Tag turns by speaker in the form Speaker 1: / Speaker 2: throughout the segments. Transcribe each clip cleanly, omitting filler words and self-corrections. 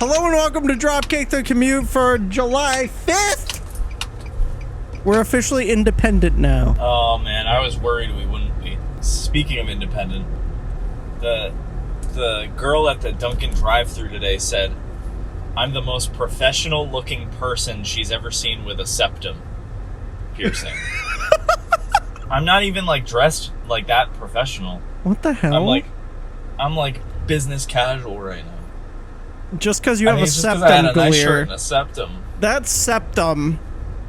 Speaker 1: Hello and welcome to Dropkick the Commute for July 5th. We're officially independent now.
Speaker 2: Oh man, I was worried we wouldn't be. Speaking of independent, the girl at the Dunkin' drive-thru today said, "I'm the most professional looking person she's ever seen with a septum piercing." I'm not even like dressed like that professional.
Speaker 1: What the hell?
Speaker 2: I'm like business casual right now.
Speaker 1: Just because you have a septum,
Speaker 2: I had a nice
Speaker 1: Galeer,
Speaker 2: shirt and a septum.
Speaker 1: That septum,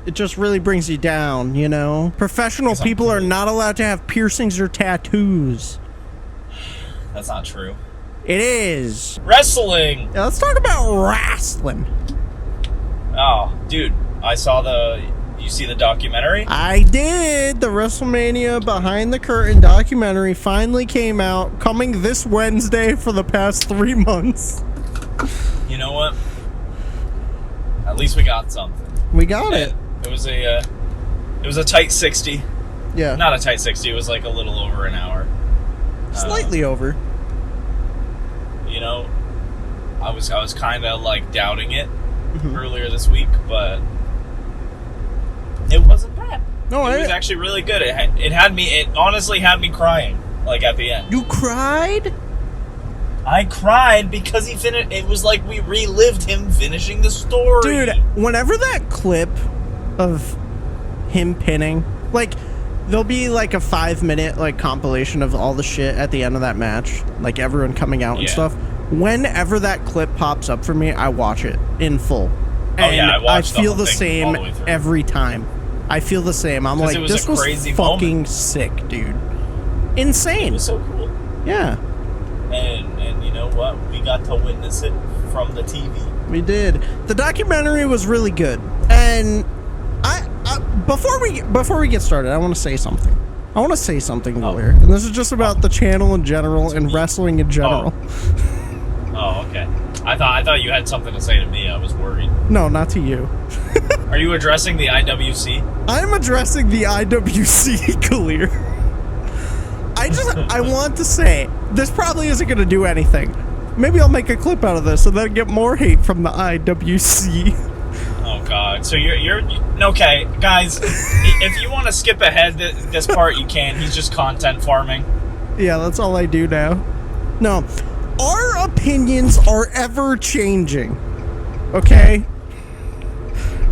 Speaker 1: it just really brings you down, you know? Professional people are not allowed to have piercings or tattoos.
Speaker 2: That's not true.
Speaker 1: It is.
Speaker 2: Wrestling!
Speaker 1: Yeah, let's talk about wrestling.
Speaker 2: Oh, dude, you see the documentary?
Speaker 1: I did. The WrestleMania Behind the Curtain documentary finally came out, coming this Wednesday for the past 3 months.
Speaker 2: You know what? At least we got something.
Speaker 1: We got it.
Speaker 2: It was a tight 60.
Speaker 1: Yeah.
Speaker 2: Not a tight 60. It was like a little over an hour.
Speaker 1: Slightly over.
Speaker 2: You know, I was kind of like doubting it earlier this week, but it wasn't bad.
Speaker 1: No,
Speaker 2: it was actually really good. It honestly had me crying like at the end.
Speaker 1: You cried?
Speaker 2: I cried because he finished. It was like we relived him finishing the story.
Speaker 1: Dude, whenever that clip of him pinning, like, there'll be like a 5-minute like compilation of all the shit at the end of that match, like everyone coming out and stuff. Whenever that clip pops up for me, I watch it in full. And I feel the same every time. I feel the same. I'm like, this was fucking sick, dude. Insane.
Speaker 2: It was so cool.
Speaker 1: Yeah.
Speaker 2: And you know what? We got to witness it from the TV.
Speaker 1: We did. The documentary was really good. And before we get started, I want to say something. Galeer. And this is just about the channel in general and wrestling in general.
Speaker 2: Oh, okay. I thought you had something to say to me. I was worried.
Speaker 1: No, not to you.
Speaker 2: Are you addressing the IWC?
Speaker 1: I'm addressing the IWC, Galeer. I want to say, this probably isn't going to do anything. Maybe I'll make a clip out of this and then get more hate from the IWC.
Speaker 2: Oh, God. So you're okay, guys, if you want to skip ahead this part, you can. He's just content farming.
Speaker 1: Yeah, that's all I do now. No, our opinions are ever changing, okay?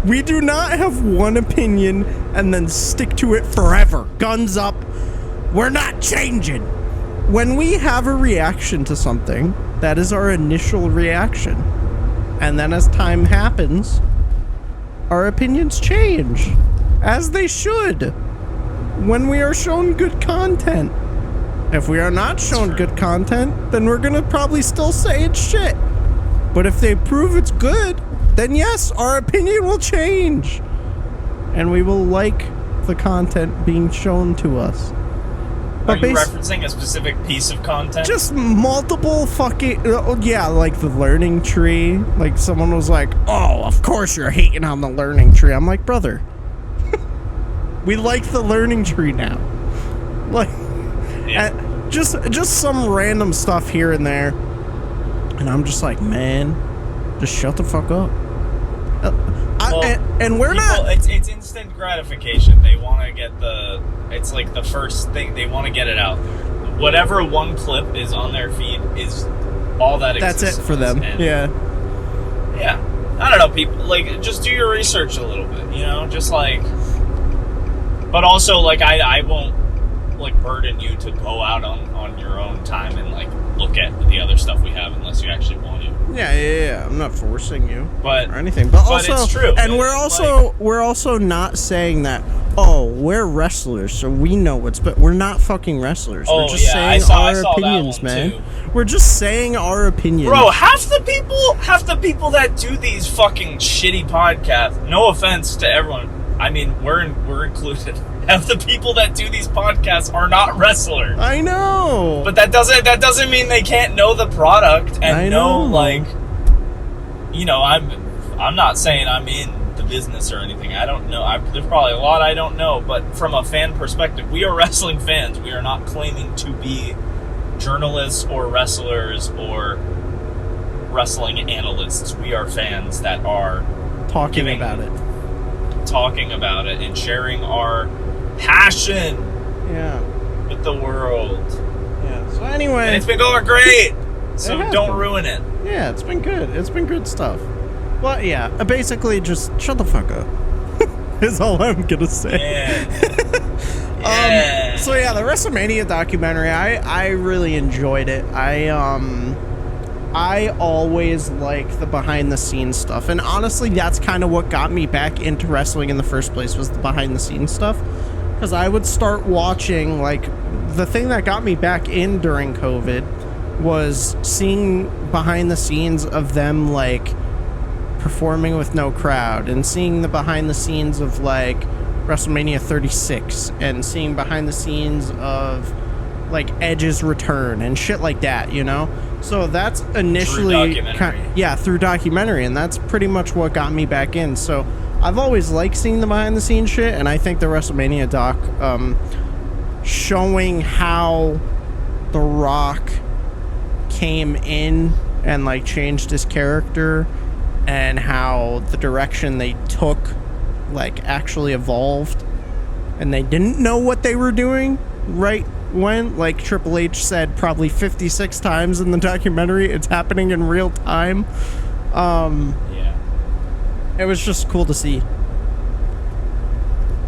Speaker 1: We do not have one opinion and then stick to it forever. Guns up. We're not changing. When we have a reaction to something, that is our initial reaction. And then as time happens, our opinions change. As they should. When we are shown good content. If we are not shown good content, then we're gonna probably still say it's shit. But if they prove it's good, then yes, our opinion will change. And we will like the content being shown to us.
Speaker 2: Are you referencing a specific piece of content?
Speaker 1: Just multiple fucking... yeah, like the learning tree. Like, someone was like, oh, of course you're hating on the learning tree. I'm like, brother. We like the learning tree now. Like, just some random stuff here and there. And I'm just like, man, just shut the fuck up. And we're not...
Speaker 2: It's instant gratification. They want to get it's like the first thing. They want to get it out there. Whatever one clip is on their feed is all that exists.
Speaker 1: That's it for them. Yeah.
Speaker 2: Yeah. I don't know, people. Like, just do your research a little bit, you know? Just like... But also, like, I won't, like, burden you to go out on your own time and, like, look at the other stuff we have unless you actually want to.
Speaker 1: Yeah. I'm not forcing you,
Speaker 2: or
Speaker 1: anything. But also,
Speaker 2: it's true.
Speaker 1: And we're also not saying that. Oh, we're wrestlers, so we know what's. But we're not fucking wrestlers. We're just saying our opinions, man.
Speaker 2: Too.
Speaker 1: We're just saying our opinions.
Speaker 2: Bro, half the people that do these fucking shitty podcasts. No offense to everyone. I mean, we're included. Half the people that do these podcasts are not wrestlers.
Speaker 1: I know.
Speaker 2: But that doesn't mean they can't know the product and know, like, you know, I'm not saying I'm in the business or anything. I don't know. There's probably a lot I don't know, but from a fan perspective, we are wrestling fans. We are not claiming to be journalists or wrestlers or wrestling analysts. We are fans that are
Speaker 1: talking about it and sharing our passion with the world. Yeah. So anyway,
Speaker 2: and it's been going great. So don't ruin it.
Speaker 1: Yeah, it's been good. It's been good stuff. But yeah, basically just shut the fuck up. Is all I'm gonna say.
Speaker 2: Yeah.
Speaker 1: So yeah, the WrestleMania documentary, I really enjoyed it. I always like the behind the scenes stuff, and honestly, that's kind of what got me back into wrestling in the first place, was the behind the scenes stuff. Because I would start watching, like, the thing that got me back in during COVID was seeing behind the scenes of them, like, performing with no crowd, and seeing the behind the scenes of, like, WrestleMania 36, and seeing behind the scenes of, like, Edge's return and shit like that, you know? So that's initially through documentary, and that's pretty much what got me back in. So I've always liked seeing the behind the scenes shit, and I think the WrestleMania doc showing how The Rock came in and, like, changed his character, and how the direction they took, like, actually evolved, and they didn't know what they were doing right when, like Triple H said probably 56 times in the documentary, it's happening in real time. It was just cool to see.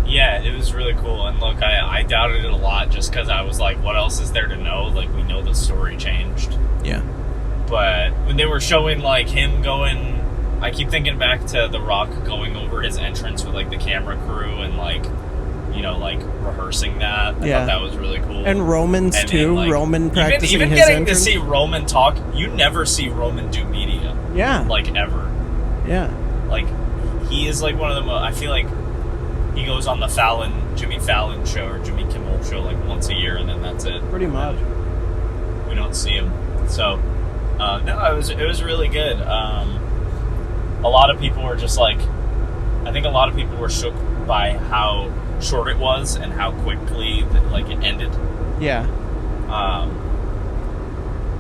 Speaker 2: Yeah, it was really cool. And look, I doubted it a lot just because I was like, what else is there to know? Like, we know the story changed.
Speaker 1: Yeah.
Speaker 2: But when they were showing, like, him going, I keep thinking back to The Rock going over his entrance with, like, the camera crew and, like, you know, like, rehearsing that. I thought that was really cool.
Speaker 1: And Roman's too. Like, Roman practicing
Speaker 2: even
Speaker 1: his
Speaker 2: getting
Speaker 1: entrance.
Speaker 2: to see Roman talk, you never see Roman do media.
Speaker 1: Yeah.
Speaker 2: Like, ever.
Speaker 1: Yeah.
Speaker 2: Like, he is, like, one of the most, I feel like he goes on the Jimmy Fallon show or Jimmy Kimmel show, like, once a year, and then that's it.
Speaker 1: Pretty much.
Speaker 2: We don't see him. So, no, it was really good. A lot of people were just like, I think a lot of people were shook by how short it was and how quickly like it ended.
Speaker 1: Yeah.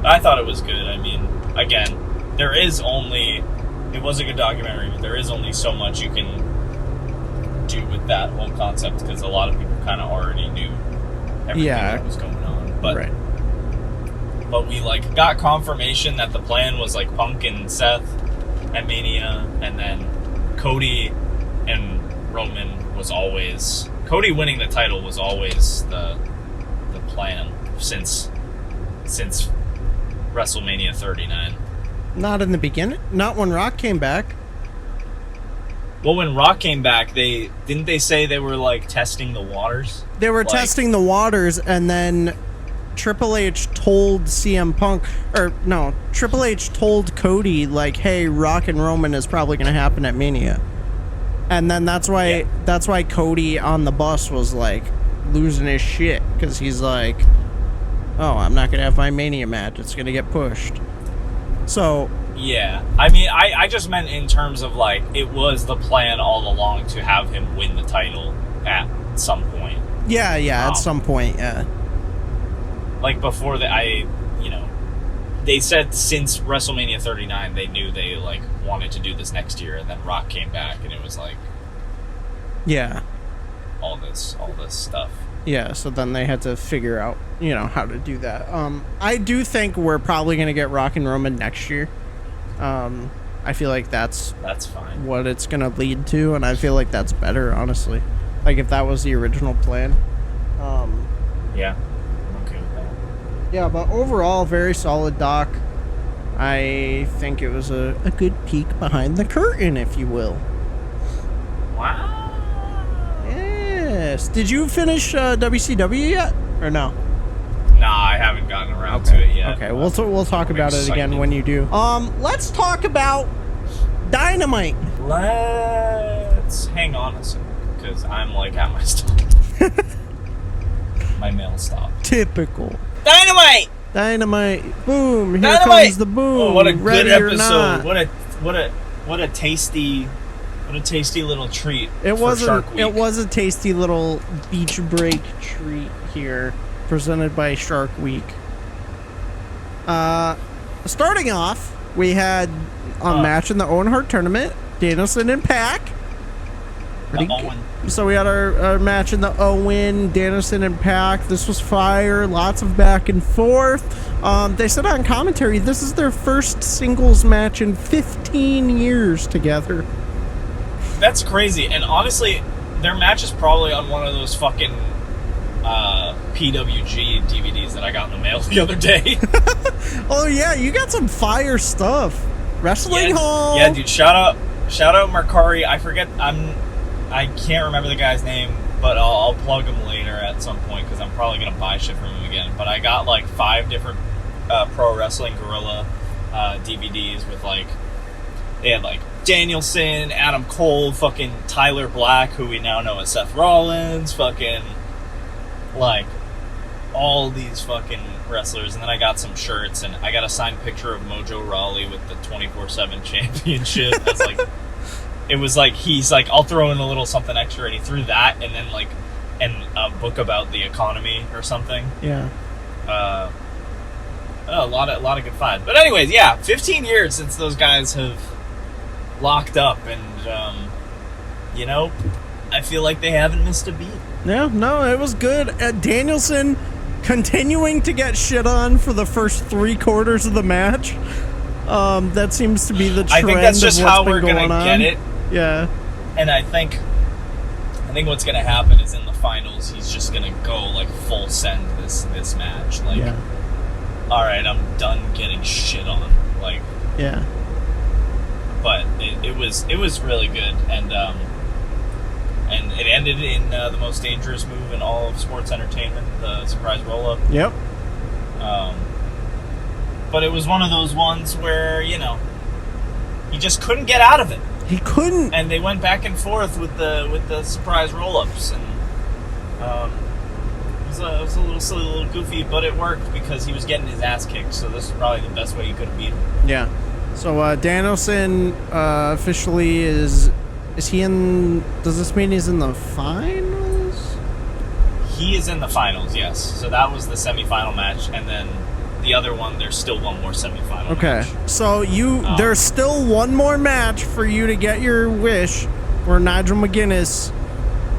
Speaker 2: I thought it was good. I mean, again, it was a good documentary, but there is only so much you can do with that whole concept, because a lot of people kind of already knew everything that was going on. But but we like got confirmation that the plan was like Punk and Seth at Mania, and then Cody and Roman was always, Cody winning the title was always the plan since WrestleMania 39.
Speaker 1: Not in the beginning. Not when Rock came back.
Speaker 2: Well, when Rock came back, didn't they say they were like testing the waters?
Speaker 1: They were testing the waters, and then Triple H told CM Punk, or no, Triple H told Cody, like, hey, Rock and Roman is probably going to happen at Mania. And then that's why Cody on the bus was like losing his shit, because he's like, oh, I'm not going to have my Mania match. It's going to get pushed. So
Speaker 2: yeah, I mean, I just meant in terms of like, it was the plan all along to have him win the title at some point.
Speaker 1: Yeah, at some point, yeah.
Speaker 2: Like before they said since WrestleMania 39 they knew they like wanted to do this next year, and then Rock came back and it was like,
Speaker 1: yeah,
Speaker 2: all this stuff.
Speaker 1: Yeah, so then they had to figure out, how to do that. I do think we're probably going to get Rock and Roman next year. I feel like that's
Speaker 2: fine.
Speaker 1: What it's going to lead to, and I feel like that's better, honestly. Like, if that was the original plan.
Speaker 2: Yeah, I'm okay with that.
Speaker 1: Yeah, but overall, very solid doc. I think it was a good peek behind the curtain, if you will.
Speaker 2: Wow.
Speaker 1: Yes. Did you finish WCW yet, or no?
Speaker 2: Nah, I haven't gotten around to it yet.
Speaker 1: Okay, we'll talk about it again when you do. Let's talk about Dynamite.
Speaker 2: Let's hang on a second, because I'm like at my stop. My mail stopped.
Speaker 1: Typical.
Speaker 2: Dynamite.
Speaker 1: Boom. Here
Speaker 2: Dynamite!
Speaker 1: Comes the boom.
Speaker 2: Oh, what a
Speaker 1: Ready
Speaker 2: good
Speaker 1: or
Speaker 2: episode.
Speaker 1: not.
Speaker 2: What a tasty little treat.
Speaker 1: It was
Speaker 2: Shark Week.
Speaker 1: It was a tasty little beach break treat here, presented by Shark Week. Starting off, We had a match in the Owen Hart tournament. Danielson and Pac. So we had our match in the Owen, Danielson and Pac. This was fire. Lots of back and forth. They said on commentary this is their first singles match in 15 years together.
Speaker 2: That's crazy. And honestly, their match is probably on one of those fucking PWG DVDs that I got in the mail the other day.
Speaker 1: Oh yeah, you got some fire stuff. Wrestling Hall.
Speaker 2: Yeah, dude. Shout out Mercari. I can't remember the guy's name, but I'll plug him later at some point because I'm probably gonna buy shit from him again. But I got like 5 different Pro Wrestling Guerrilla DVDs with like, they had like Danielson, Adam Cole, fucking Tyler Black, who we now know as Seth Rollins, fucking like all these fucking wrestlers. And then I got some shirts, and I got a signed picture of Mojo Rawley with the 24/7 championship. That's like, it was like, he's like, I'll throw in a little something extra, and he threw that, and then like, and a book about the economy or something.
Speaker 1: Yeah.
Speaker 2: A lot of good finds. But anyways, yeah, 15 years since those guys have locked up, and you know, I feel like they haven't missed a beat.
Speaker 1: Yeah, no, it was good. Danielson continuing to get shit on for the first 3 quarters of the match. That seems to be the trend.
Speaker 2: I think that's just
Speaker 1: of what's
Speaker 2: how we're
Speaker 1: been
Speaker 2: gonna
Speaker 1: going
Speaker 2: get
Speaker 1: on.
Speaker 2: it.
Speaker 1: Yeah.
Speaker 2: And I think what's gonna happen is in the finals he's just gonna go like full send this match. Like,
Speaker 1: yeah.
Speaker 2: All right, I'm done getting shit on. Like,
Speaker 1: yeah.
Speaker 2: But it was really good, and it ended in the most dangerous move in all of sports entertainment, the surprise roll-up.
Speaker 1: Yep.
Speaker 2: But it was one of those ones where, you know, he just couldn't get out of it.
Speaker 1: He couldn't.
Speaker 2: And they went back and forth with the surprise roll-ups, and it was a little silly, a little goofy, but it worked because he was getting his ass kicked. So this is probably the best way you could have beat him.
Speaker 1: Yeah. So Danielson officially is he in? Does this mean he's in the finals?
Speaker 2: He is in the finals, yes. So that was the semifinal match, and then the other one, there's still one more semifinal match.
Speaker 1: Okay. So there's still one more match for you to get your wish, where Nigel McGuinness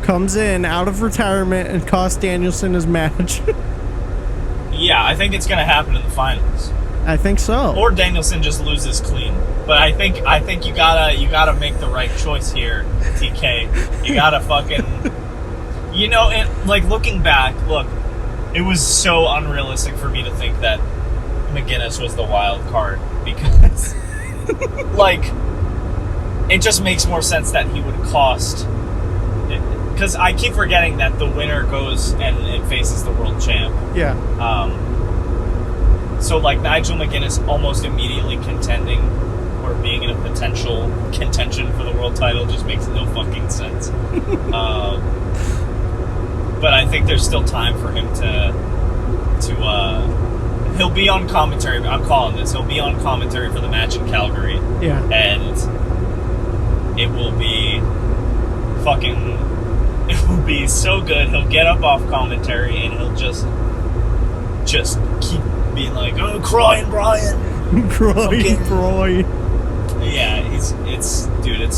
Speaker 1: comes in out of retirement and costs Danielson his match.
Speaker 2: Yeah, I think it's gonna happen in the finals.
Speaker 1: I think so.
Speaker 2: Or Danielson just loses clean. But I think you gotta make the right choice here, TK. You gotta fucking, you know, and like looking back, look, it was so unrealistic for me to think that McGuinness was the wild card, because like, it just makes more sense that he would cost, because I keep forgetting that the winner goes and it faces the world champ.
Speaker 1: Yeah.
Speaker 2: So like Nigel McGuinness almost immediately contending or being in a potential contention for the world title just makes no fucking sense. But I think there's still time for him to he'll be on commentary. I'm calling this. He'll be on commentary for the match in Calgary.
Speaker 1: Yeah.
Speaker 2: And it will be so good. He'll get up off commentary and he'll just keep being like, "Oh, crying Brian."
Speaker 1: Crying Brian.
Speaker 2: Yeah, it's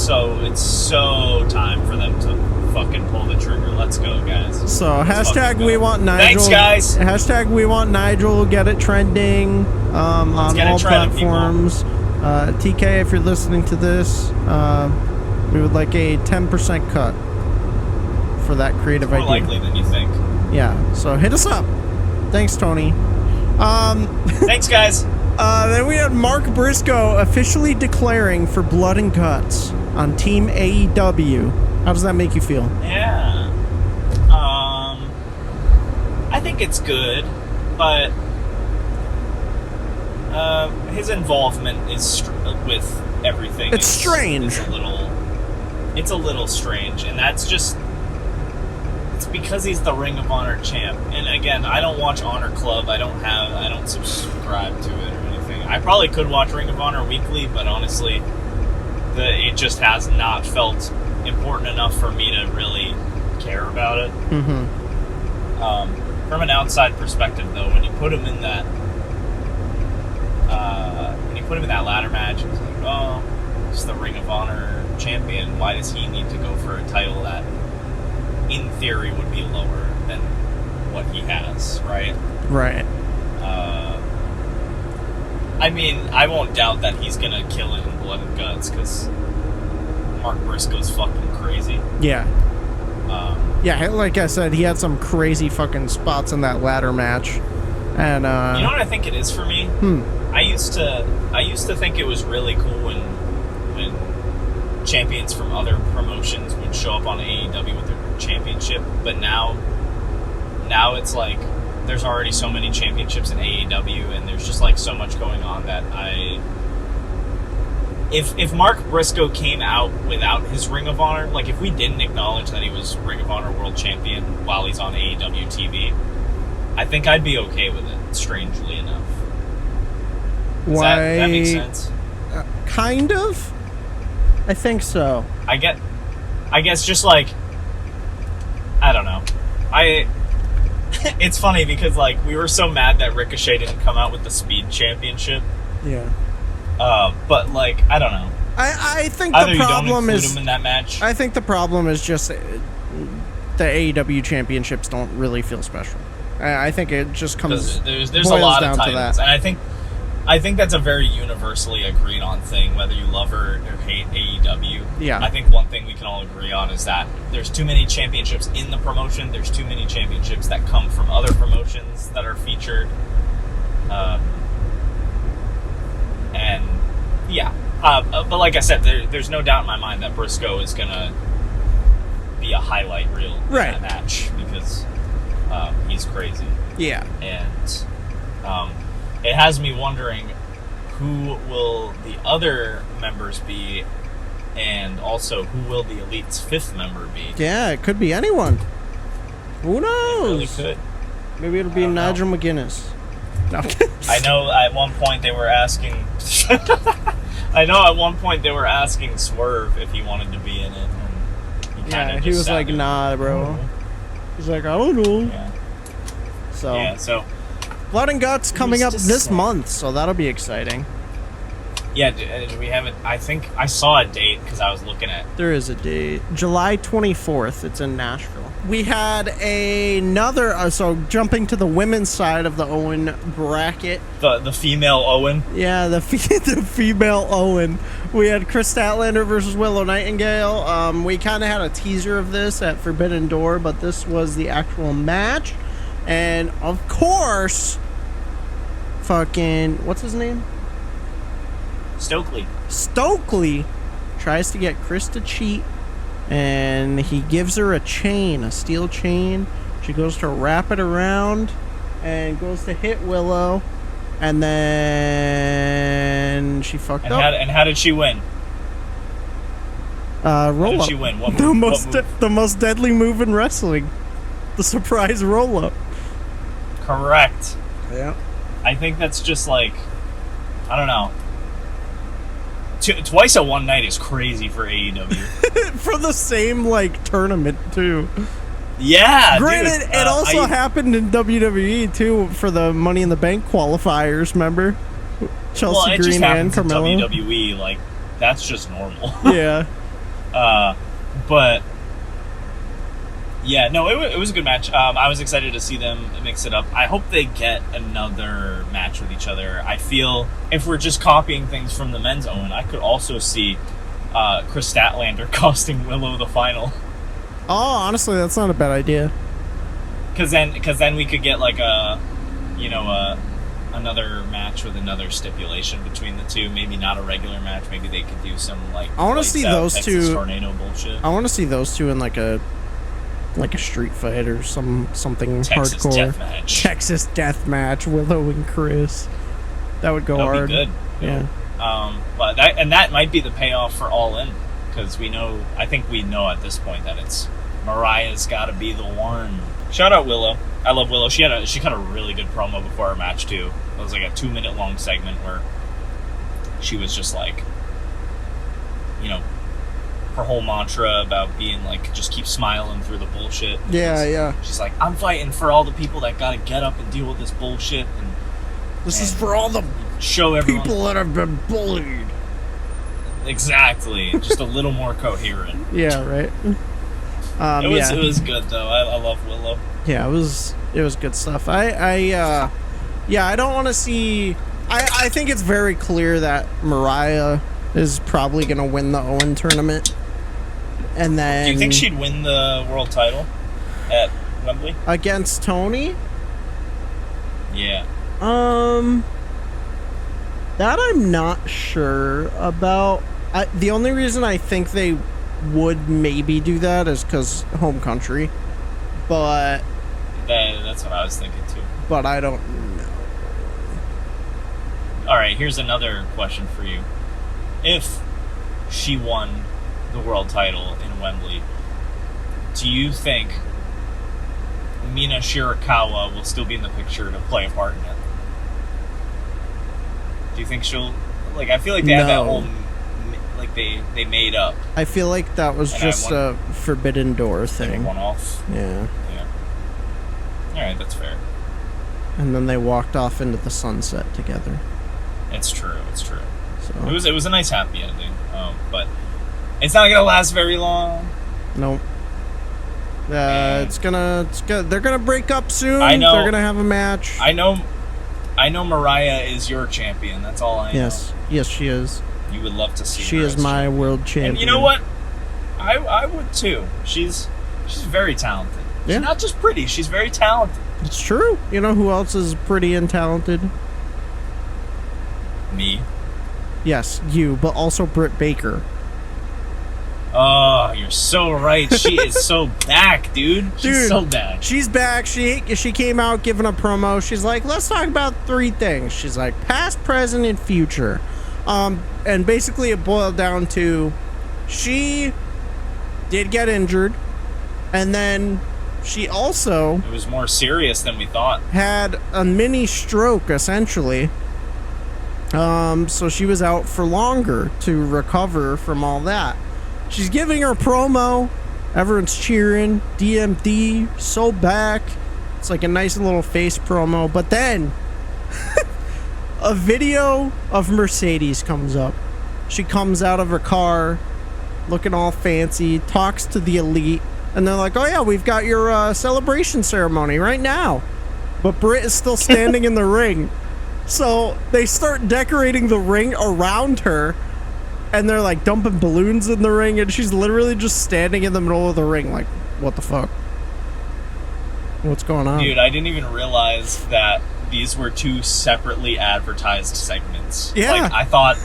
Speaker 2: so time for them to fucking pull the trigger. Let's go, guys.
Speaker 1: So hashtag we want Nigel.
Speaker 2: Thanks, guys.
Speaker 1: Hashtag we want Nigel. Get it trending on all platforms. TK, if you're listening to this, we would like a 10% cut for that creative idea.
Speaker 2: More likely than you think.
Speaker 1: Yeah. So hit us up. Thanks, Tony.
Speaker 2: Thanks, guys.
Speaker 1: Then we had Mark Briscoe officially declaring for Blood and Guts on Team AEW. How does that make you feel?
Speaker 2: Yeah. I think it's good, but his involvement is with everything.
Speaker 1: It's strange.
Speaker 2: It's a little strange, and that's just. It's because he's the Ring of Honor champ. And again, I don't watch Honor Club. I don't subscribe to it or anything. I probably could watch Ring of Honor weekly, but honestly, it just has not felt important enough for me to really care about it.
Speaker 1: Mm-hmm.
Speaker 2: From an outside perspective, though, when you put him in put him in that ladder match. It was like, oh, he's the Ring of Honor champion. Why does he need to go for a title that, in theory, would be lower than what he has, right?
Speaker 1: Right.
Speaker 2: I mean, I won't doubt that he's gonna kill it in blood and guts, because Mark Briscoe's fucking crazy.
Speaker 1: Yeah. Yeah, like I said, he had some crazy fucking spots in that ladder match. And,
Speaker 2: you know what I think it is for me? I used to think it was really cool when champions from other promotions would show up on AEW with their championship, but now it's like there's already so many championships in AEW, and there's just like so much going on that if Mark Briscoe came out without his Ring of Honor, like if we didn't acknowledge that he was Ring of Honor World Champion while he's on AEW TV, I think I'd be okay with it, strangely enough. Does that make sense?
Speaker 1: Kind of. I think so.
Speaker 2: I guess just like, I don't know. It's funny because like we were so mad that Ricochet didn't come out with the Speed Championship.
Speaker 1: Yeah.
Speaker 2: But like, I don't know.
Speaker 1: I think
Speaker 2: either
Speaker 1: the problem
Speaker 2: you don't include
Speaker 1: is
Speaker 2: him in that match.
Speaker 1: I think the problem is just the AEW championships don't really feel special. I think it just comes.
Speaker 2: There's a lot of titles, and I think that's a very universally agreed on thing, whether you love or hate AEW.
Speaker 1: Yeah.
Speaker 2: I think one thing we can all agree on is that there's too many championships in the promotion. There's too many championships that come from other promotions that are featured. And yeah, but like I said, there's no doubt in my mind that Briscoe is gonna be a highlight reel in that match because he's crazy.
Speaker 1: Yeah,
Speaker 2: and it has me wondering who will the other members be, and also who will the Elite's fifth member be.
Speaker 1: Yeah, it could be anyone. Who knows?
Speaker 2: It really could.
Speaker 1: Maybe it'll be Nigel McGuinness. No.
Speaker 2: I know at one point they were asking Swerve if he wanted to be in it, and
Speaker 1: he was like, nah, bro. He's like, I don't know.
Speaker 2: Yeah. So
Speaker 1: Blood and Guts coming up this month, so that'll be exciting.
Speaker 2: Yeah, we haven't. I think I saw a date because I was looking at.
Speaker 1: There is a date, July 24th. It's in Nashville. We had another. So jumping to the women's side of the Owen bracket,
Speaker 2: the female Owen.
Speaker 1: Yeah, the female Owen. We had Chris Statlander versus Willow Nightingale. We kind of had a teaser of this at Forbidden Door, but this was the actual match, and of course, fucking what's his name? Stokely tries to get Chris to cheat, and he gives her a chain, a steel chain. She goes to wrap it around and goes to hit Willow, and then she fucked up.
Speaker 2: And how did she win?
Speaker 1: Roll up.
Speaker 2: How did she win? What
Speaker 1: the
Speaker 2: move?
Speaker 1: the most deadly move in wrestling, the surprise roll up.
Speaker 2: Correct.
Speaker 1: Yeah.
Speaker 2: I think that's just like, I don't know. Twice at one night is crazy for AEW.
Speaker 1: For the same like tournament too.
Speaker 2: Yeah.
Speaker 1: Granted,
Speaker 2: dude,
Speaker 1: it also happened in WWE too for the Money in the Bank qualifiers. Remember, Chelsea Green and Carmelo.
Speaker 2: WWE, like that's just normal.
Speaker 1: Yeah.
Speaker 2: But yeah, no, it was a good match. I was excited to see them mix it up. I hope they get another match with each other. I feel if we're just copying things from the men's Owen, I could also see Chris Statlander costing Willow the final.
Speaker 1: Oh, honestly, that's not a bad idea.
Speaker 2: Because then we could get like another match with another stipulation between the two. Maybe not a regular match. Maybe they could do some like.
Speaker 1: I want to see those
Speaker 2: Texas
Speaker 1: two.
Speaker 2: Tornado bullshit.
Speaker 1: I want to see those two in like a street fight or something
Speaker 2: Texas
Speaker 1: hardcore.
Speaker 2: Texas
Speaker 1: death match. Willow and Chris. That would go hard.
Speaker 2: Be good.
Speaker 1: Yeah.
Speaker 2: But that might be the payoff for All In, because I think we know at this point that it's Mariah's got to be the one. Shout out Willow. I love Willow. She cut a really good promo before our match too. It was like a 2-minute long segment where she was just like, her whole mantra about being like, just keep smiling through the bullshit.
Speaker 1: Yeah.
Speaker 2: She's like, I'm fighting for all the people that gotta get up and deal with this bullshit, and
Speaker 1: this is for all the
Speaker 2: show everyone
Speaker 1: People that have been bullied.
Speaker 2: exactly, just a little more coherent.
Speaker 1: Yeah, right.
Speaker 2: It was good though. I love Willow.
Speaker 1: Yeah, it was good stuff. I don't want to see. I think it's very clear that Mariah is probably gonna win the Owen tournament, and then.
Speaker 2: Do you think she'd win the world title at Wembley
Speaker 1: against Tony?
Speaker 2: Yeah.
Speaker 1: That I'm not sure about. The only reason I think they would maybe do that is because home country, but
Speaker 2: that's what I was thinking too.
Speaker 1: But I don't know.
Speaker 2: All right, here's another question for you: if she won the world title in Wembley, do you think Mina Shirakawa will still be in the picture to play a part in it? Do you think she'll, like, I feel like they have that whole, like, they made up.
Speaker 1: I feel like that was just a Forbidden Door thing.
Speaker 2: Like a one-off.
Speaker 1: Yeah.
Speaker 2: Alright, that's fair.
Speaker 1: And then they walked off into the sunset together.
Speaker 2: It's true.
Speaker 1: So.
Speaker 2: It was a nice happy ending, but it's not gonna last very long.
Speaker 1: Nope. They're gonna break up soon.
Speaker 2: I know.
Speaker 1: They're gonna have a match.
Speaker 2: I know Mariah is your champion. That's all I know.
Speaker 1: Yes, she is.
Speaker 2: You would love to see her.
Speaker 1: She is my
Speaker 2: champion.
Speaker 1: world champion.
Speaker 2: And you know what? I would too. She's very talented.
Speaker 1: Yeah.
Speaker 2: She's not just pretty. She's very talented.
Speaker 1: It's true. You know who else is pretty and talented?
Speaker 2: Me.
Speaker 1: Yes, you, but also Britt Baker.
Speaker 2: Oh, you're so right. She is so back, dude. She's so back.
Speaker 1: She's back. She came out giving a promo. She's like, let's talk about 3 things. She's like, past, present, and future. And basically it boiled down to she did get injured, and then she also...
Speaker 2: It was more serious than we thought.
Speaker 1: Had a mini stroke, essentially. So she was out for longer to recover from all that. She's giving her promo. Everyone's cheering. DMD, so back. It's like a nice little face promo. But then, a video of Mercedes comes up. She comes out of her car, looking all fancy, talks to the Elite. And they're like, oh yeah, we've got your celebration ceremony right now. But Britt is still standing in the ring. So they start decorating the ring around her. And they're like dumping balloons in the ring, and she's literally just standing in the middle of the ring like, what the fuck? What's going on?
Speaker 2: Dude, I didn't even realize that these were 2 separately advertised segments.
Speaker 1: Yeah.
Speaker 2: Like,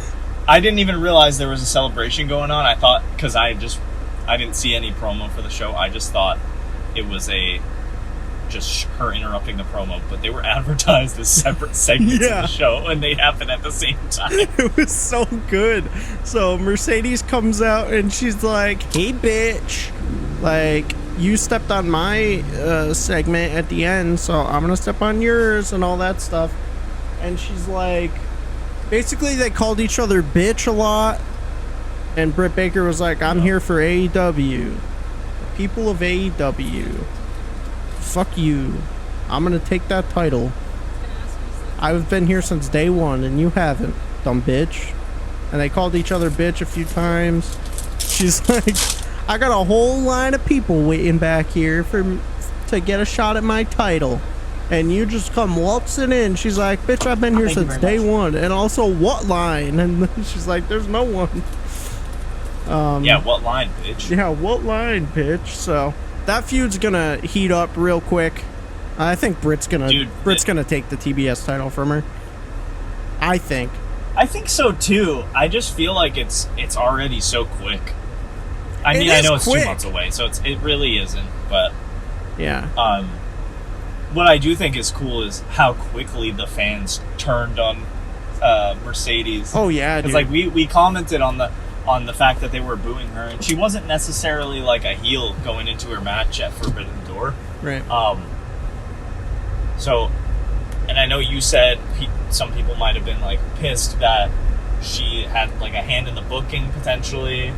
Speaker 2: I didn't even realize there was a celebration going on. I thought, because I didn't see any promo for the show, I just thought it was just her interrupting the promo, but they were advertised as separate segments of the show, and they happen at the same time.
Speaker 1: It was so good. So Mercedes comes out and she's like, hey bitch, like, you stepped on my segment at the end, so I'm gonna step on yours and all that stuff. And she's like, basically they called each other bitch a lot, and Britt Baker was like, I'm here for AEW, the people of AEW. Fuck you. I'm gonna take that title. I've been here since day 1 and you haven't, dumb bitch. And they called each other bitch a few times. She's like, I got a whole line of people waiting back here to get a shot at my title. And you just come waltzing in. She's like, bitch, I've been here since day 1. And also, what line? And she's like, there's no one.
Speaker 2: Yeah, what line, bitch?
Speaker 1: Yeah, what line, bitch? So... that feud's gonna heat up real quick. I think Britt's gonna take the TBS title from her. I think
Speaker 2: so too. I just feel like it's already so quick. I mean, I know it's 2 months away, so it really isn't. But
Speaker 1: yeah.
Speaker 2: What I do think is cool is how quickly the fans turned on Mercedes.
Speaker 1: Oh yeah,
Speaker 2: because like we commented on the fact that they were booing her, and she wasn't necessarily like a heel going into her match at Forbidden Door.
Speaker 1: Right.
Speaker 2: So, and I know you said some people might have been like pissed that she had like a hand in the booking potentially.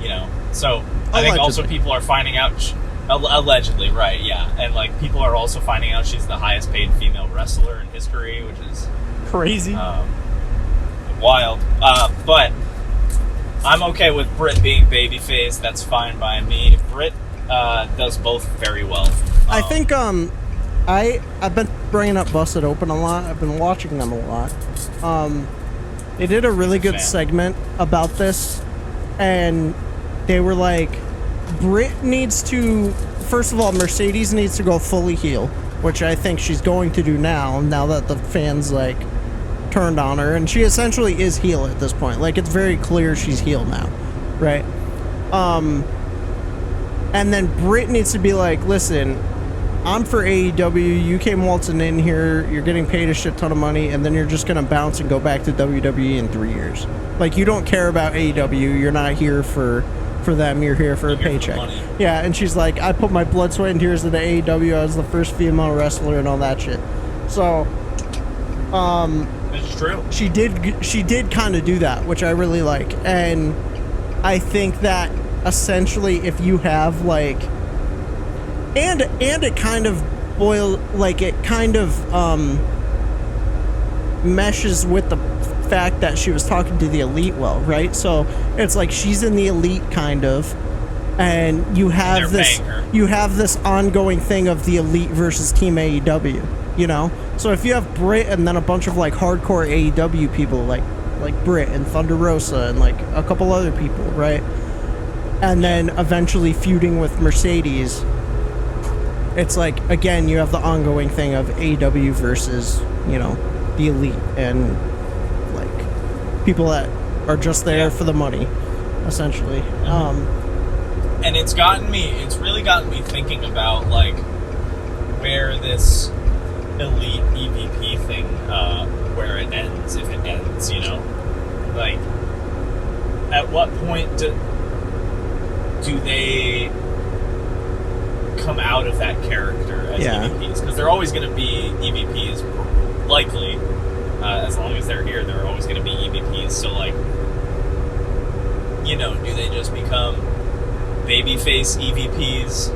Speaker 2: You know, so I think also people are finding out Allegedly, right? Yeah, and like people are also finding out she's the highest paid female wrestler in history, which is
Speaker 1: crazy,
Speaker 2: wild. But I'm okay with Britt being babyface. That's fine by me. Britt does both very well.
Speaker 1: I think I've been bringing up Busted Open a lot. I've been watching them a lot. They did a really good segment about this, and they were like, Britt needs to, first of all, Mercedes needs to go fully heel, which I think she's going to do now that the fans, like, turned on her, and she essentially is heel at this point. Like, it's very clear she's heel now, right? And then Britt needs to be like, listen, I'm for AEW, you came waltzing in here, you're getting paid a shit ton of money, and then you're just gonna bounce and go back to WWE in 3 years. Like, you don't care about AEW, you're not here for them, you're here for a paycheck. Yeah, and she's like, I put my blood, sweat, and tears into AEW, I was the first female wrestler and all that shit. So,
Speaker 2: it's true.
Speaker 1: She did kind of do that, which I really like. And I think that essentially if you have like, and it kind of meshes with the fact that she was talking to the Elite well, right? So it's like she's in the Elite kind of, and you have this ongoing thing of the Elite versus Team AEW, you know? So if you have Britt and then a bunch of like hardcore AEW people like Britt and Thunder Rosa and like a couple other people, right? And then eventually feuding with Mercedes, it's like, again, you have the ongoing thing of AEW versus, you know, the Elite and like people that are just there for the money, essentially.
Speaker 2: And it's really gotten me thinking about like where this Elite EVP thing, where it ends, if it ends, you know? Like, at what point do they come out of that character as EVPs? Because they're always going to be EVPs, likely. As long as they're here, they're always going to be EVPs. So, like, you know, do they just become babyface EVPs?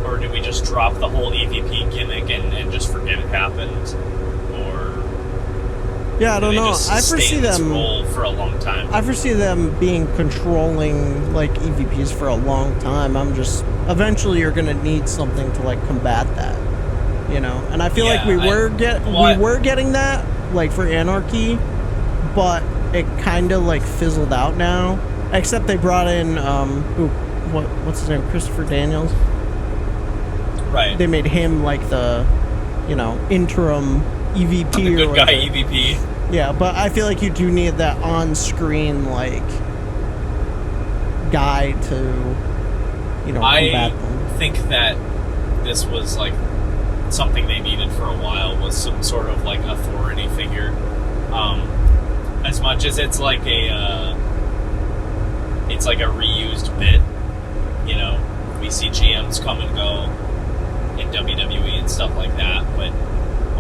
Speaker 2: Or do we just drop the whole EVP gimmick and just forget it happened? Or
Speaker 1: I don't know. I foresee them
Speaker 2: role for a long time.
Speaker 1: I foresee them being controlling like EVPs for a long time. Eventually you're gonna need something to like combat that, you know. And I feel like we were getting that like for Anarchy, but it kind of like fizzled out now. Except they brought in what's his name, Christopher Daniels.
Speaker 2: Right.
Speaker 1: They made him like the, you know, interim EVP.
Speaker 2: The good guy EVP.
Speaker 1: Yeah, but I feel like you do need that on-screen like guy to, you know, combat them.
Speaker 2: I think that this was like something they needed for a while, was some sort of like authority figure. As much as it's like a reused bit, you know, we see GMs come and go in WWE and stuff like that, but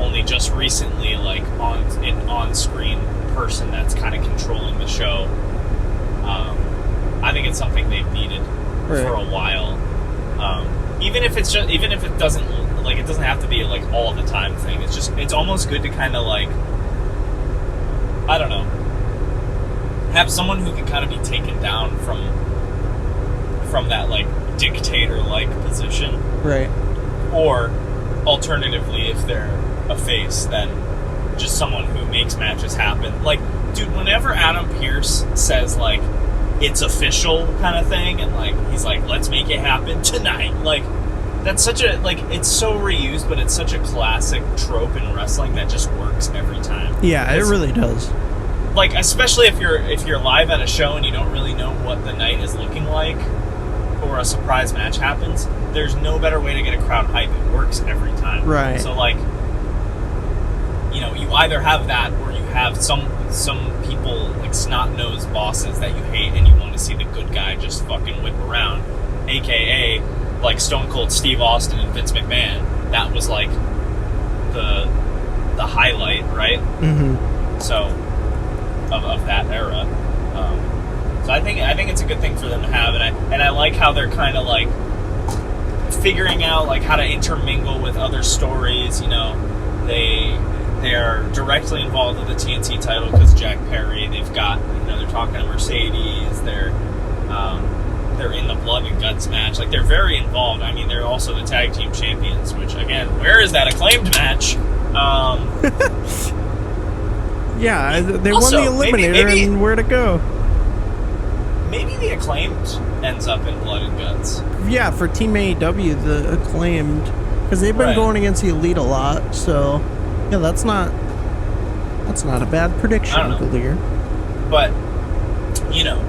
Speaker 2: only just recently, like, an on-screen person that's kind of controlling the show. I think it's something they've needed for a while. Even if it doesn't, like, it doesn't have to be, like, all the time thing. It's almost good to kind of, like, I don't know, have someone who can kind of be taken down from that, like, dictator-like position.
Speaker 1: Right.
Speaker 2: Or, alternatively, if they're a face, then just someone who makes matches happen. Like, dude, whenever Adam Pearce says, like, it's official kind of thing, and, like, he's like, let's make it happen tonight. Like, that's such a, like, it's so reused, but it's such a classic trope in wrestling that just works every time.
Speaker 1: Yeah, it really does.
Speaker 2: Like, especially if you're live at a show and you don't really know what the night is looking like, or a surprise match happens, there's no better way to get a crowd hype. It works every time.
Speaker 1: Right.
Speaker 2: So, like, you know, you either have that or you have some people, like snot-nosed bosses that you hate and you want to see the good guy just fucking whip around. AKA, like, Stone Cold Steve Austin and Vince McMahon. That was, like, the highlight, right?
Speaker 1: Mm-hmm.
Speaker 2: So, of that era. So I think it's a good thing for them to have, and I like how they're kind of like figuring out like how to intermingle with other stories. You know, they are directly involved with the TNT title because Jack Perry. They've got, you know, they're talking to Mercedes. They're in the Blood and Guts match. Like, they're very involved. I mean, they're also the tag team champions. Which, again, where is that Acclaimed match?
Speaker 1: Yeah, they
Speaker 2: also,
Speaker 1: won the Eliminator, and where'd it go?
Speaker 2: Maybe the Acclaimed ends up in Blood and Guts.
Speaker 1: Yeah, for Team AEW, the Acclaimed, because they've been going against the Elite a lot. So, yeah, that's not a bad prediction, Galeer.
Speaker 2: But, you know,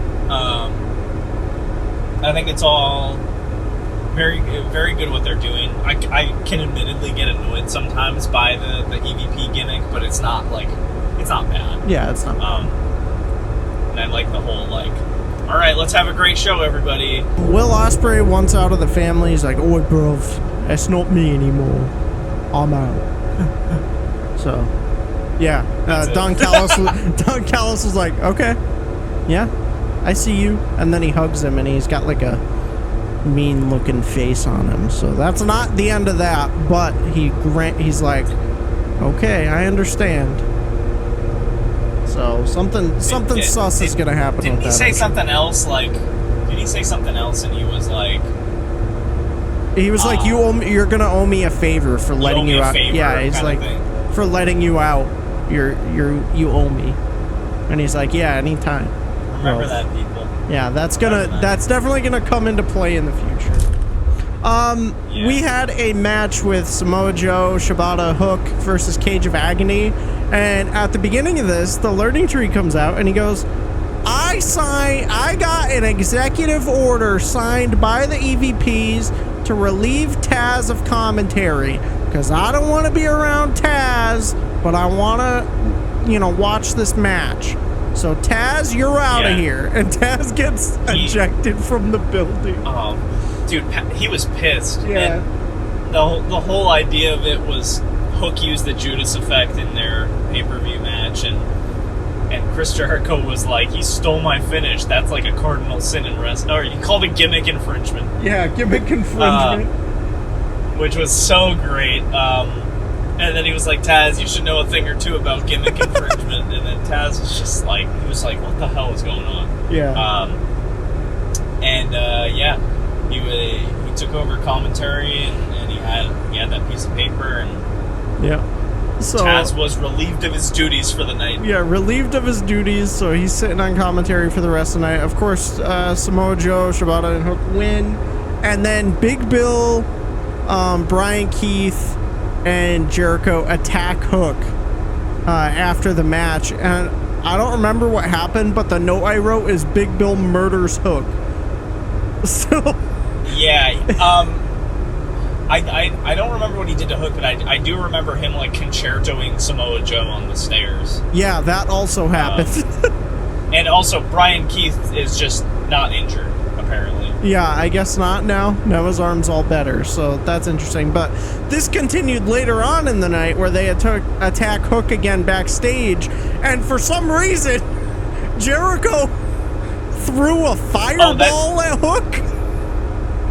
Speaker 2: I think it's all very, very good what they're doing. I can admittedly get annoyed sometimes by the EVP gimmick, but it's not bad.
Speaker 1: Yeah, it's not bad.
Speaker 2: And I like the whole, like, all right, let's have a great show, everybody.
Speaker 1: Will Ospreay wants out of the family. He's like, "Oh, bruv, that's not me anymore. I'm out." So, yeah, Don Callis was like, "Okay, yeah, I see you," and then he hugs him, and he's got like a mean-looking face on him. So that's not the end of that, but he's like, "Okay, I understand." So something sus is gonna happen.
Speaker 2: Didn't he say something else? Like, did he say something else? And he was like, "You're gonna owe me a favor for letting you out." Yeah, he's like, "For letting you out, you owe me." And he's like, "Yeah, anytime." Remember that, people.
Speaker 1: Yeah, that's definitely gonna come into play in the future. We had a match with Samoa Joe, Shibata, Hook versus Cage of Agony, and at the beginning of this, the learning tree comes out, and he goes, I got an executive order signed by the EVPs to relieve Taz of commentary, because I don't want to be around Taz, but I want to, you know, watch this match. So Taz, you're out of here. And Taz gets ejected from the building.
Speaker 2: Dude, he was pissed.
Speaker 1: Yeah.
Speaker 2: And the whole idea of it was Hook used the Judas effect in their pay-per-view match, and Chris Jericho was like, he stole my finish. That's like a cardinal sin in wrestling. Or he called it gimmick infringement.
Speaker 1: Yeah, gimmick infringement.
Speaker 2: Which was so great. And then he was like, Taz, you should know a thing or two about gimmick infringement. And then Taz was just like, he was like, what the hell is going on?
Speaker 1: Yeah.
Speaker 2: He took over commentary, and he had that piece of paper, and
Speaker 1: so
Speaker 2: Taz was relieved of his duties for the night.
Speaker 1: Yeah, relieved of his duties, so he's sitting on commentary for the rest of the night. Of course, Samoa Joe, Shibata, and Hook win, and then Big Bill, Brian Keith, and Jericho attack Hook after the match, and I don't remember what happened, but the note I wrote is Big Bill murders Hook. So
Speaker 2: yeah, I don't remember what he did to Hook, but I do remember him like concertoing Samoa Joe on the stairs.
Speaker 1: Yeah, that also happened.
Speaker 2: And also Brian Keith is just not injured, apparently.
Speaker 1: Yeah, I guess not now. Now his arm's all better, so that's interesting. But this continued later on in the night where they attack Hook again backstage, and for some reason, Jericho threw a fireball at Hook.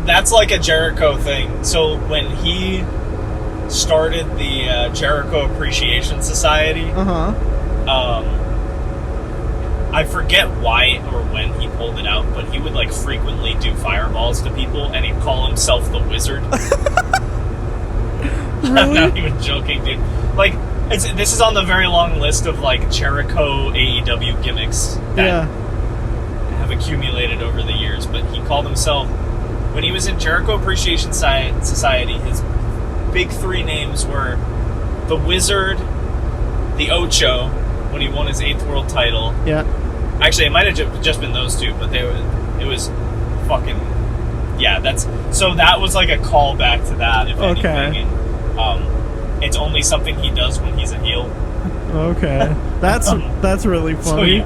Speaker 2: That's like a Jericho thing. So when he started the Jericho Appreciation Society, I forget why or when he pulled it out, but he would like frequently do fireballs to people, and he'd call himself the Wizard.
Speaker 1: Really?
Speaker 2: I'm not even joking, dude. Like, this is on the very long list of like Jericho AEW gimmicks that have accumulated over the years. But he called himself, when he was in Jericho Appreciation Society, his big three names were the Wizard, the Ocho, when he won his 8th world title.
Speaker 1: Yeah.
Speaker 2: Actually, it might have just been those two, but it was fucking... Yeah, so that was like a callback to that, if anything. And, it's only something he does when he's a heel.
Speaker 1: Okay. That's really funny.
Speaker 2: So, yeah.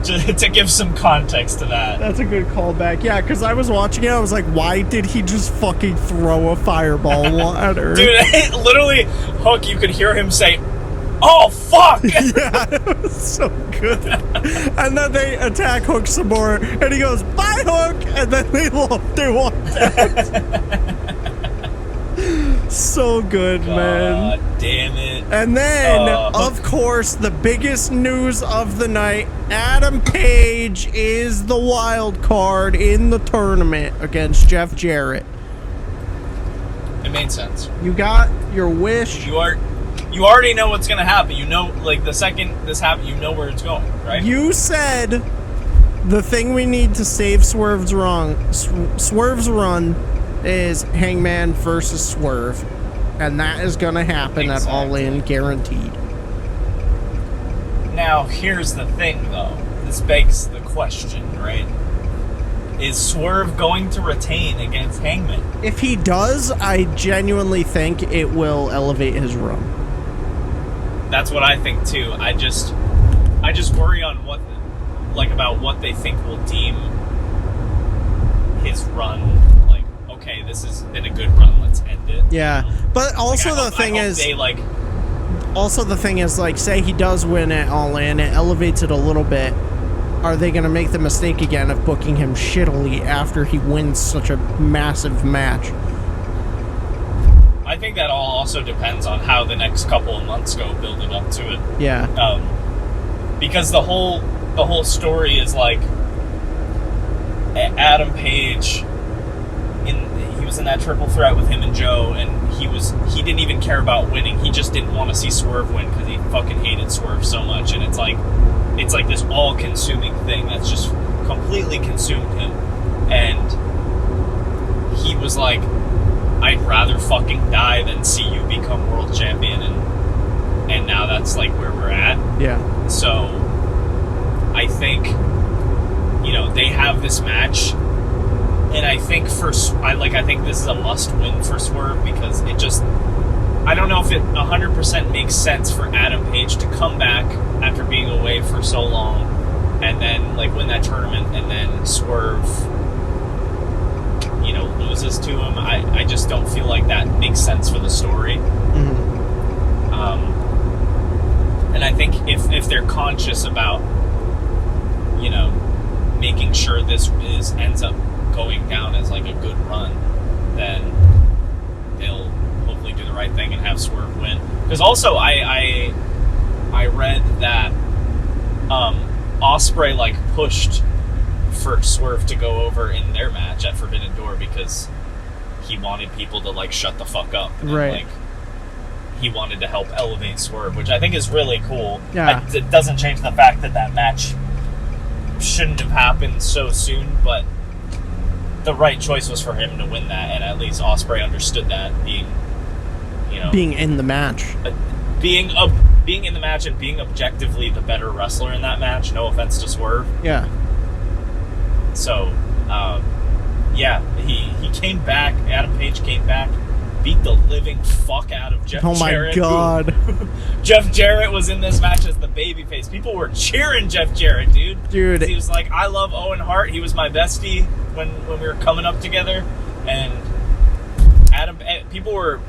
Speaker 2: To give some context to that.
Speaker 1: That's a good callback. Yeah, because I was watching it, I was like, why did he just fucking throw a fireball at her?
Speaker 2: Dude, literally, Hook, you could hear him say, "Oh, fuck!"
Speaker 1: Yeah, it was so good. And then they attack Hook some more, and he goes, "Bye, Hook!" And then they walked out. So good, man.
Speaker 2: God damn it.
Speaker 1: And then, of course, the biggest news of the night, Adam Page is the wild card in the tournament against Jeff Jarrett.
Speaker 2: It made sense.
Speaker 1: You got your wish.
Speaker 2: You already know what's gonna happen. You know, like, the second this happens, you know where it's going, right?
Speaker 1: You said the thing we need to save Swerve's run is Hangman versus Swerve. And that is going to happen at All In, guaranteed.
Speaker 2: Now, here's the thing, though. This begs the question, right? Is Swerve going to retain against Hangman?
Speaker 1: If he does, I genuinely think it will elevate his run.
Speaker 2: That's what I think, too. I just worry on about what they think will deem his run. Like, okay, this has been a good run, let's end it.
Speaker 1: Yeah, but also the thing is, like, say he does win it All In, it elevates it a little bit. Are they going to make the mistake again of booking him shittily after he wins such a massive match?
Speaker 2: I think that all also depends on how the next couple of months go building up to it.
Speaker 1: Yeah.
Speaker 2: Because the whole story is like Adam Page he was in that triple threat with him and Joe, and he didn't even care about winning. He just didn't want to see Swerve win because he fucking hated Swerve so much, and it's like this all-consuming thing that's just completely consumed him. And he was like, I'd rather fucking die than see you become world champion, and now that's like where we're at.
Speaker 1: Yeah.
Speaker 2: So I think, they have this match, and I think I think this is a must-win for Swerve, because I don't know if it 100% makes sense for Adam Page to come back after being away for so long, and then win that tournament, and then Swerve, loses to him. I just don't feel like that makes sense for the story.
Speaker 1: Mm-hmm.
Speaker 2: And I think if they're conscious about, making sure this ends up going down as like a good run, then they'll hopefully do the right thing and have Swerve win. Because also I read that Ospreay pushed for Swerve to go over in their match at Forbidden Door because he wanted people to shut the fuck up. And,
Speaker 1: right.
Speaker 2: He wanted to help elevate Swerve, which I think is really cool.
Speaker 1: Yeah.
Speaker 2: It doesn't change the fact that match shouldn't have happened so soon, but the right choice was for him to win that, and at least Ospreay understood that, being
Speaker 1: in the match.
Speaker 2: Being in the match and being objectively the better wrestler in that match, no offense to Swerve.
Speaker 1: Yeah.
Speaker 2: So, he came back, Adam Page came back, beat the living fuck out of Jeff Jarrett.
Speaker 1: Oh my god.
Speaker 2: Jeff Jarrett was in this match as the babyface. People were cheering Jeff Jarrett, dude. He was like, I love Owen Hart. He was my bestie when we were coming up together. And people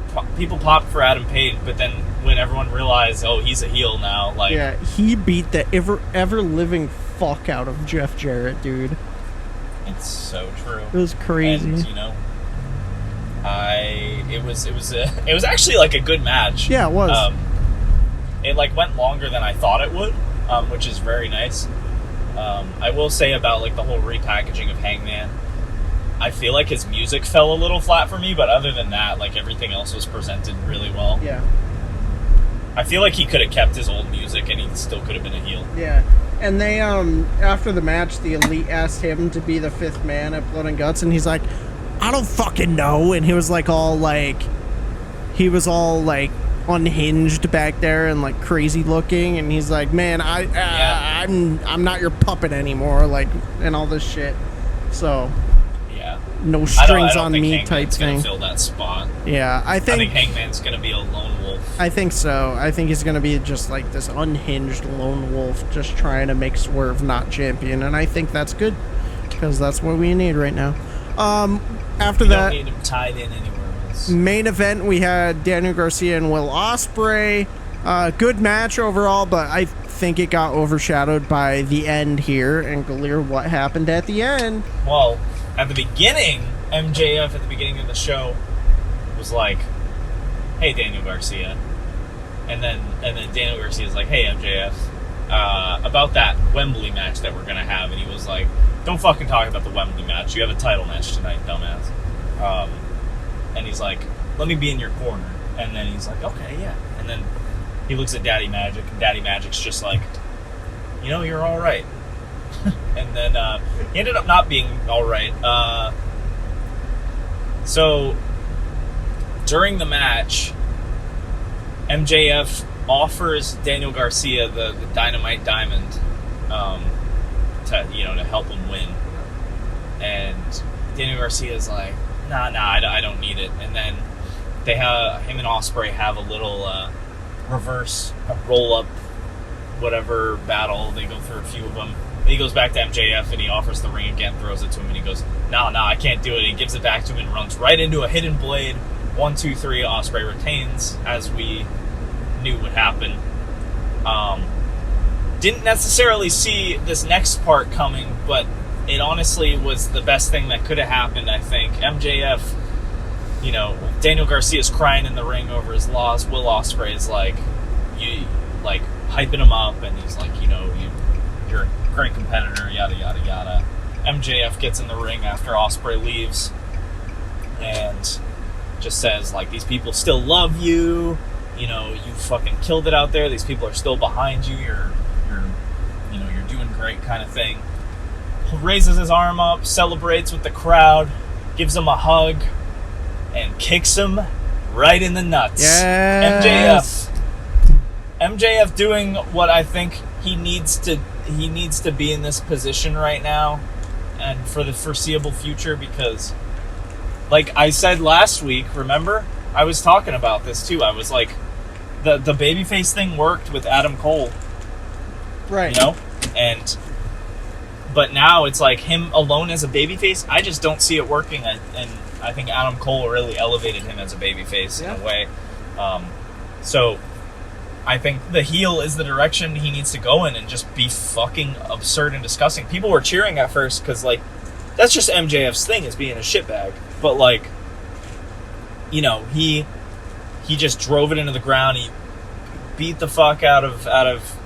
Speaker 2: popped for Adam Page, but then when everyone realized, oh, he's a heel now,
Speaker 1: he beat the ever living fuck out of Jeff Jarrett, dude.
Speaker 2: It's so true.
Speaker 1: It was crazy.
Speaker 2: And, it was actually a good match.
Speaker 1: Yeah, it was.
Speaker 2: It went longer than I thought it would, which is very nice. I will say about the whole repackaging of Hangman, I feel like his music fell a little flat for me, but other than that, everything else was presented really well.
Speaker 1: Yeah.
Speaker 2: I feel like he could have kept his old music and he still could have been a heel.
Speaker 1: Yeah. And they, after the match, the Elite asked him to be the fifth man at Blood and Guts, and he's like, I don't fucking know. And he was all unhinged back there and crazy looking, and he's like, man, I'm not your puppet anymore, and all this shit. So yeah, no strings on me type thing.
Speaker 2: Fill that spot.
Speaker 1: Yeah, I think
Speaker 2: Hangman's gonna be a lone wolf.
Speaker 1: I think so. I think he's gonna be just this unhinged lone wolf, just trying to make Swerve not champion, and I think that's good because that's what we need right now. After that,
Speaker 2: don't need him tied in anywhere else.
Speaker 1: Main event, we had Daniel Garcia and Will Ospreay. Good match overall, but I think it got overshadowed by the end here. And Galeer, what happened at the end?
Speaker 2: Well, at the beginning, MJF at the beginning of the show was like, hey, Daniel Garcia. And then Daniel Garcia's like, hey, MJF, about that Wembley match that we're going to have. And he was like, don't fucking talk about the Wembley match. You have a title match tonight, dumbass. And he's like, let me be in your corner. And then he's like, okay, yeah. And then he looks at Daddy Magic, and Daddy Magic's just like, you know, you're all right. And then he ended up not being all right. So during the match, MJF offers Daniel Garcia the Dynamite Diamond to help him win. And Daniel Garcia's like, nah, I don't need it. And then they have him and Ospreay have a little reverse roll-up whatever battle. They go through a few of them. And he goes back to MJF and he offers the ring again, throws it to him, and he goes, nah, I can't do it. He gives it back to him and runs right into a hidden blade. 1, 2, 3, Ospreay retains, as we knew would happen. Didn't necessarily see this next part coming, but it honestly was the best thing that could have happened, I think. MJF, Daniel Garcia's crying in the ring over his loss. Will Ospreay is hyping him up, and he's like, you're a great competitor, yada, yada, yada. MJF gets in the ring after Ospreay leaves and just says, like, these people still love you, you fucking killed it out there, these people are still behind you, you're doing great, kind of thing. Raises his arm up, celebrates with the crowd, gives him a hug, and kicks him right in the nuts.
Speaker 1: Yes.
Speaker 2: MJF doing what I think he needs to be in this position right now and for the foreseeable future, because like I said last week, remember? I was talking about this too. I was like, the babyface thing worked with Adam Cole.
Speaker 1: Right.
Speaker 2: But now it's like him alone as a babyface, I just don't see it working, and I think Adam Cole really elevated him as a babyface in a way. So I think the heel is the direction he needs to go in and just be fucking absurd and disgusting. People were cheering at first because, like, that's just MJF's thing, is being a shitbag. But, like, he just drove it into the ground. He beat the fuck out of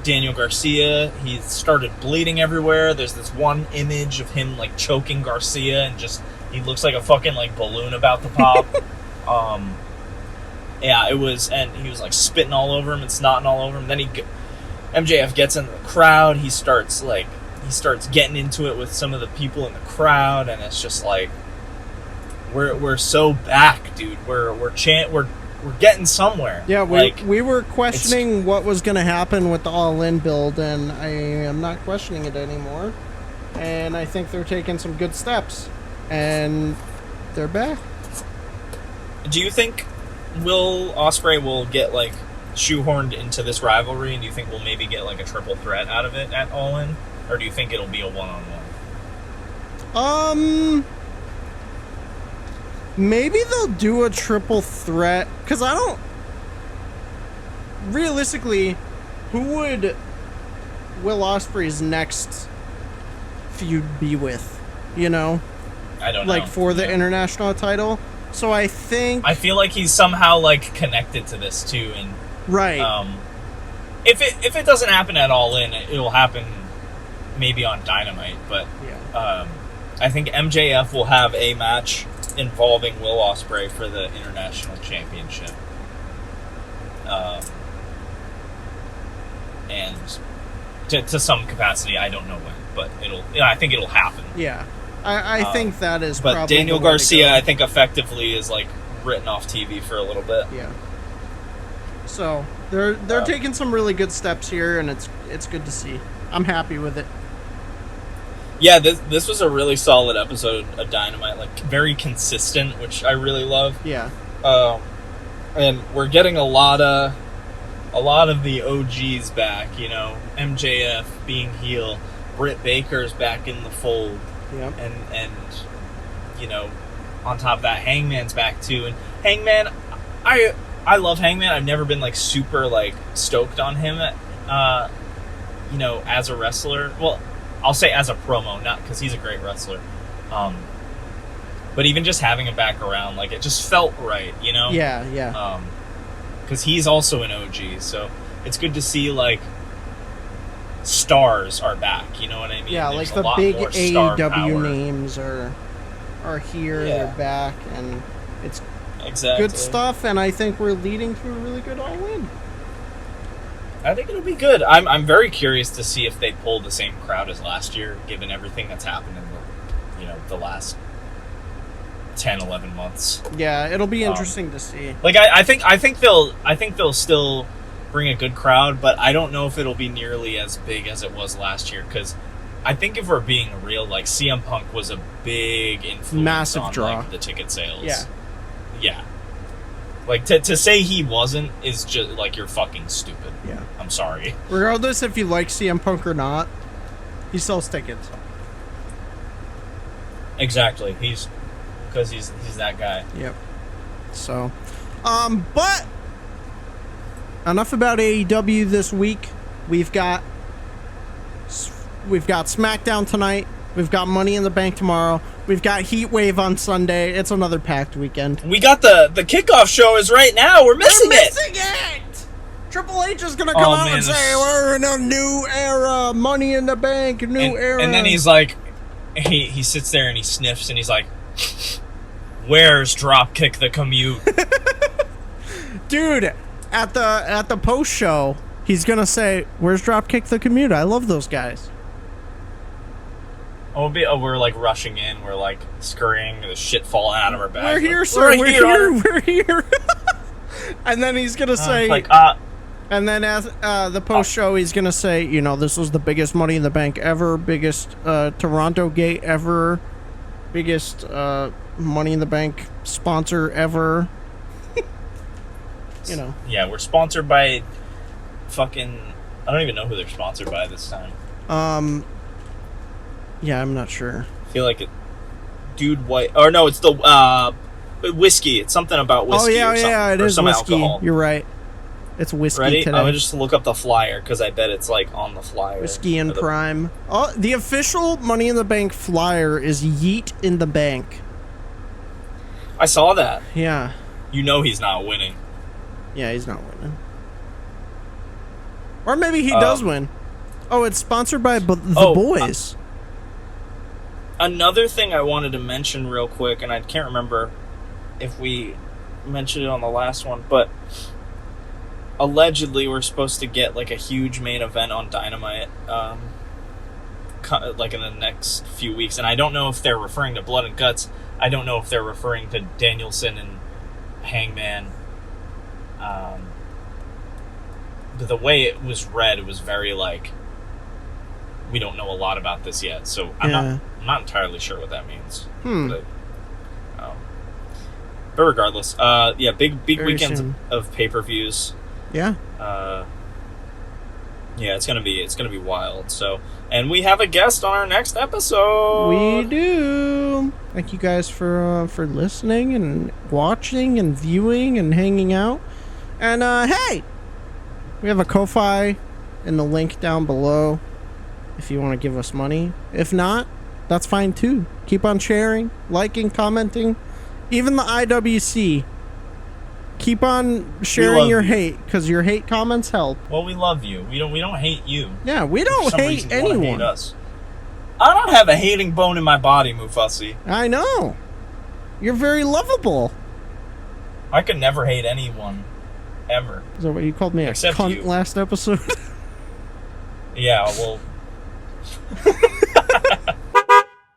Speaker 2: Daniel Garcia. He started bleeding everywhere. There's this one image of him, like, choking Garcia, and just, he looks like a fucking, like, balloon about to pop. Yeah, it was, and he was, like, spitting all over him and snotting all over him. Then MJF gets in the crowd. He starts getting into it with some of the people in the crowd, and it's just like, we're so back, dude. We're getting somewhere.
Speaker 1: Yeah, we were questioning what was going to happen with the All-In build, and I am not questioning it anymore. And I think they're taking some good steps, and they're back.
Speaker 2: Do you think Will Ospreay will get, like, shoehorned into this rivalry, and do you think we'll maybe get, like, a triple threat out of it at All In? Or do you think it'll be a one-on-one?
Speaker 1: Maybe they'll do a triple threat, because I don't... Realistically, who would Will Ospreay's next feud be with? I don't know. Like, for the international title? So I think...
Speaker 2: I feel like he's somehow, like, connected to this, too, and...
Speaker 1: Right.
Speaker 2: If it doesn't happen at All In, it'll happen maybe on Dynamite, but...
Speaker 1: Yeah.
Speaker 2: I think MJF will have a match involving Will Ospreay for the International Championship. And to some capacity, I don't know when, but I think it'll happen.
Speaker 1: Yeah. I think that is
Speaker 2: but
Speaker 1: probably
Speaker 2: Daniel Garcia, I think, effectively is, like, written off TV for a little bit.
Speaker 1: Yeah. So they're taking some really good steps here, and it's good to see. I'm happy with it.
Speaker 2: Yeah, this was a really solid episode of Dynamite, like, very consistent, which I really love.
Speaker 1: Yeah.
Speaker 2: And we're getting a lot of the OGs back. MJF being heel, Britt Baker's back in the fold.
Speaker 1: Yep.
Speaker 2: And on top of that, Hangman's back too. And Hangman, I love Hangman. I've never been, like, super, like, stoked on him, as a wrestler. Well, I'll say as a promo, not because he's a great wrestler. But even just having him back around, like, it just felt right, you know?
Speaker 1: Yeah.
Speaker 2: Because he's also an OG, so it's good to see, like, stars are back, you know what I mean?
Speaker 1: Yeah,
Speaker 2: There's
Speaker 1: like
Speaker 2: a
Speaker 1: the
Speaker 2: lot
Speaker 1: big
Speaker 2: more star
Speaker 1: AEW
Speaker 2: power.
Speaker 1: names are here,
Speaker 2: Yeah.
Speaker 1: they're back, and it's
Speaker 2: Exactly.
Speaker 1: good stuff, and I think we're leading to a really good all-in.
Speaker 2: I think it'll be good. I'm very curious to see if they pull the same crowd as last year, given everything that's happened in the last 10, 11 months.
Speaker 1: Yeah, it'll be interesting to see.
Speaker 2: Like I think they'll still bring a good crowd, but I don't know if it'll be nearly as big as it was last year, because I think if we're being real, like, CM Punk was a big influence
Speaker 1: Massive
Speaker 2: on
Speaker 1: draw.
Speaker 2: like, the ticket sales.
Speaker 1: Yeah.
Speaker 2: Like, to say he wasn't is just like, you're fucking stupid.
Speaker 1: Yeah.
Speaker 2: I'm sorry.
Speaker 1: Regardless if you like CM Punk or not, he sells tickets.
Speaker 2: Exactly. Because he's that guy.
Speaker 1: Yep. So, but enough about AEW this week. We've got SmackDown tonight. We've got Money in the Bank tomorrow. We've got Heatwave on Sunday. It's another packed weekend.
Speaker 2: We got the kickoff show is right now. We're missing
Speaker 1: it. Triple H is gonna come out and say we're in a new era. Money in the Bank, new era.
Speaker 2: And then he's like, he sits there and he sniffs and he's like, "Where's Dropkick the Commute?"
Speaker 1: Dude, at the post show, he's gonna say, "Where's Dropkick the Commute? I love those guys."
Speaker 2: We're like rushing in. We're like scurrying. There's shit falling out of our bags.
Speaker 1: We're here,
Speaker 2: like,
Speaker 1: sir. We're here. And then he's gonna say, and then as the post show, he's gonna say, this was the biggest Money in the Bank ever, biggest Toronto gate ever, biggest Money in the Bank sponsor ever.
Speaker 2: Yeah, we're sponsored by fucking. I don't even know who they're sponsored by this time.
Speaker 1: Yeah, I'm not sure.
Speaker 2: I feel like Dude White. Or no, it's the whiskey. It's something about whiskey.
Speaker 1: Oh,
Speaker 2: or something,
Speaker 1: yeah, it
Speaker 2: or
Speaker 1: is
Speaker 2: some
Speaker 1: whiskey.
Speaker 2: Alcohol.
Speaker 1: You're right. It's whiskey
Speaker 2: Ready?
Speaker 1: today.
Speaker 2: I'm gonna just look up the flyer because I bet it's like on the flyer.
Speaker 1: Whiskey and Prime. Oh, the official Money in the Bank flyer is Yeet in the Bank.
Speaker 2: I saw that.
Speaker 1: Yeah.
Speaker 2: You know he's not winning.
Speaker 1: Yeah, he's not winning. Or maybe he does win. Oh, it's sponsored by the Boys.
Speaker 2: Another thing I wanted to mention real quick, and I can't remember if we mentioned it on the last one, but allegedly we're supposed to get like a huge main event on Dynamite like in the next few weeks, and I don't know if they're referring to Blood and Guts. I don't know if they're referring to Danielson and Hangman. The way it was read, it was very like, we don't know a lot about this yet, so I'm not entirely sure what that means. But regardless, big
Speaker 1: Very
Speaker 2: weekends
Speaker 1: soon.
Speaker 2: of pay-per-views.
Speaker 1: Yeah.
Speaker 2: It's gonna be wild. So, and we have a guest on our next episode.
Speaker 1: We do. Thank you guys for listening and watching and viewing and hanging out. And hey, we have a Ko-Fi in the link down below if you want to give us money. If not, that's fine too. Keep on sharing, liking, commenting. Even the IWC. Keep on sharing your hate, because your hate comments help.
Speaker 2: Well, we love you. We don't hate you.
Speaker 1: Yeah, we don't hate anyone.
Speaker 2: Hate us. I don't have a hating bone in my body, Mufussy.
Speaker 1: I know. You're very lovable.
Speaker 2: I could never hate anyone, ever.
Speaker 1: Is that what you called me?
Speaker 2: Except
Speaker 1: a cunt
Speaker 2: you.
Speaker 1: last episode?
Speaker 2: Yeah, well.